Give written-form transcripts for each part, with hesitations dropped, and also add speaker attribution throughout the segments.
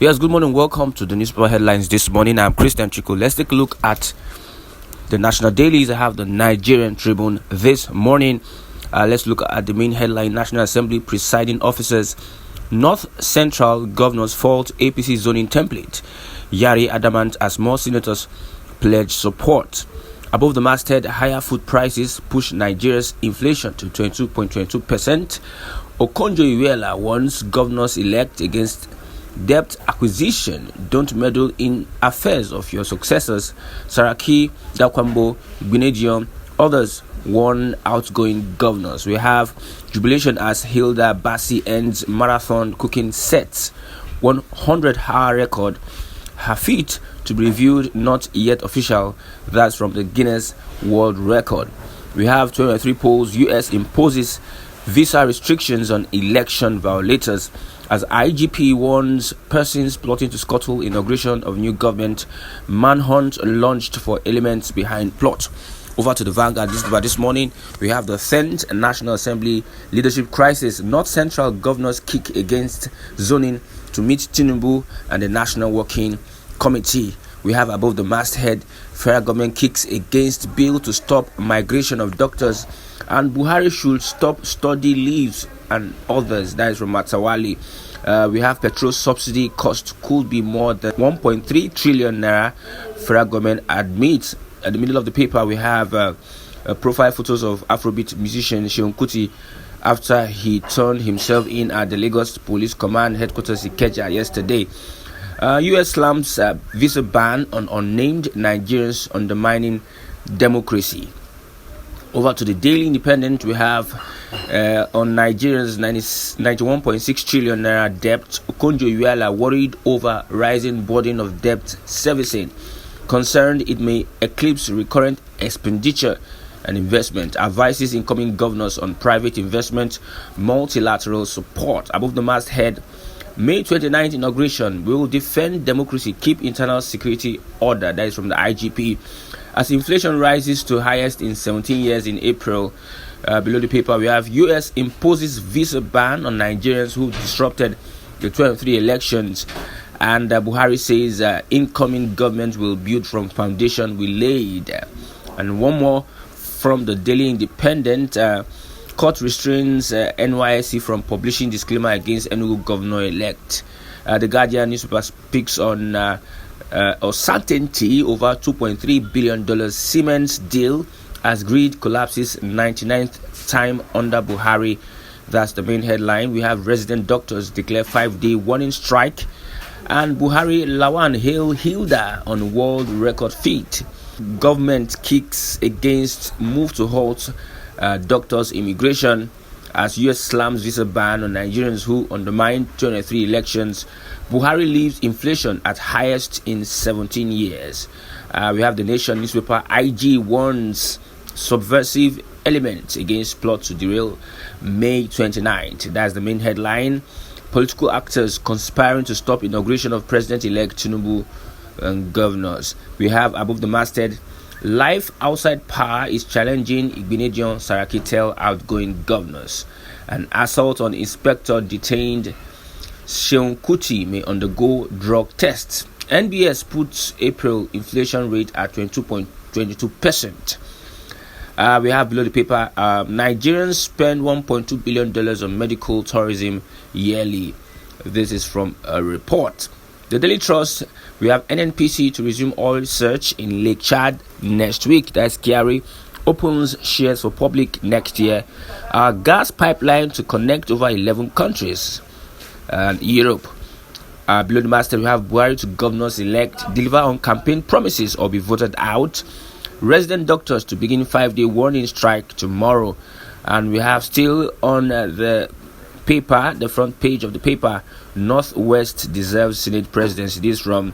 Speaker 1: Yes, good morning. Welcome to the newspaper headlines this morning. I'm Christian Chico. Let's take a look at the national dailies. I have the Nigerian Tribune this morning. Let's look at the main headline. National Assembly presiding officers, North Central governors fault APC zoning template. Yari adamant as more senators pledge support. Above the masthead, higher food prices push Nigeria's inflation to 22.22%. Okonjo-Iweala warns governors-elect against debt acquisition. Don't meddle in affairs of your successors. Saraki, Dakwambo, Gbenedion, others warn outgoing governors. We have jubilation as Hilda Bassi ends marathon cooking sets. 100-hour record. Her feat to be reviewed, not yet official. That's from the Guinness World Record. We have 23 polls. US imposes visa restrictions on election violators as IGP warns persons plotting to scuttle inauguration of new government. Manhunt launched for elements behind plot. Over to the Vanguard this morning. We have the 10th National Assembly leadership crisis. North Central governors kick against zoning to meet Tinubu and the National Working Committee. We have above the masthead, federal government kicks against bill to stop migration of doctors, and Buhari should stop study leaves and others. That is from Matawali. We have petrol subsidy cost could be more than 1.3 trillion naira. Federal government admits. At the middle of the paper, we have profile photos of Afrobeat musician Seun Kuti after he turned himself in at the Lagos Police Command headquarters Ikeja yesterday. US slams visa ban on unnamed Nigerians undermining democracy. Over to the Daily Independent, we have on Nigerians 91.6 trillion naira debt. Okonjo-Iweala worried over rising burden of debt servicing. Concerned it may eclipse recurrent expenditure and investment. Advises incoming governors on private investment, multilateral support. Above the masthead, May 29th inauguration, we will defend democracy, keep internal security order. That is from the IGP. As inflation rises to highest in 17 years in April. Below the paper, we have US imposes visa ban on Nigerians who disrupted the 23 elections. And Buhari says incoming government will build from foundation we laid. And one more from the Daily Independent. Court restrains NYSC from publishing disclaimer against Enugu governor-elect. The Guardian newspaper speaks on uncertainty over $2.3 billion Siemens deal as grid collapses 99th time under Buhari. That's the main headline. We have resident doctors declare 5-day warning strike. And Buhari Lawan hail Hilda on world record feat. Government kicks against move to halt doctors' immigration as US slams visa ban on Nigerians who undermined 23 elections. Buhari leaves inflation at highest in 17 years. We have the Nation newspaper. IG warns subversive elements against plot to derail May 29th. That's the main headline. Political actors conspiring to stop inauguration of President-elect Tinubu and governors. We have above the masthead, life outside power is challenging Gbenedion Saraki tell outgoing governors. An assault on inspector detained Seun Kuti may undergo drug tests. NBS puts April inflation rate at 22.22%. We have below the paper, Nigerians spend $1.2 billion on medical tourism yearly. This is from a report. The Daily Trust, we have NNPC to resume oil search in Lake Chad next week. That's scary. Opens shares for public next year. Gas pipeline to connect over 11 countries and Europe. Below the master, we have Buhari to governors-elect deliver on campaign promises or be voted out. Resident doctors to begin 5-day warning strike tomorrow. And we have still on the paper, the front page of the paper, Northwest deserves Senate presidency. This from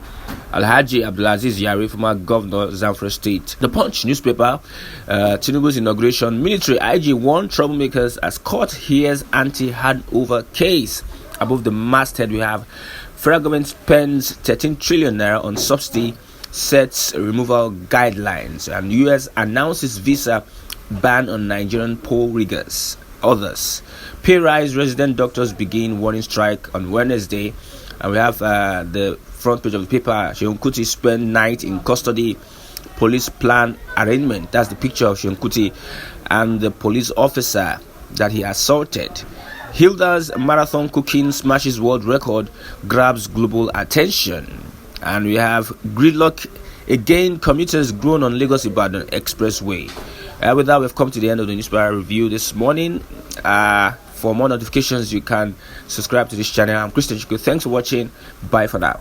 Speaker 1: Alhaji Abdulaziz Yari, former governor, Zamfara State. The Punch newspaper, Tinubu's inauguration, military IG warned troublemakers as court hears anti-handover case. Above the masthead, we have federal government spends 13 trillion naira on subsidy, sets removal guidelines, and US announces visa ban on Nigerian poll riggers. others. Pay rise, resident doctors begin warning strike on Wednesday. And we have the front page of the paper. Seun Kuti spent night in custody. Police plan arraignment. That's the picture of Seun Kuti and the police officer that he assaulted. Hilda's marathon cooking smashes world record, grabs global attention. And we have gridlock again, commuters grown on Lagos-Ibadan Expressway. With that, we've come to the end of the newspaper review this morning. For more notifications, you can subscribe to this channel. I'm Christian Chiku. Thanks for watching. Bye for now.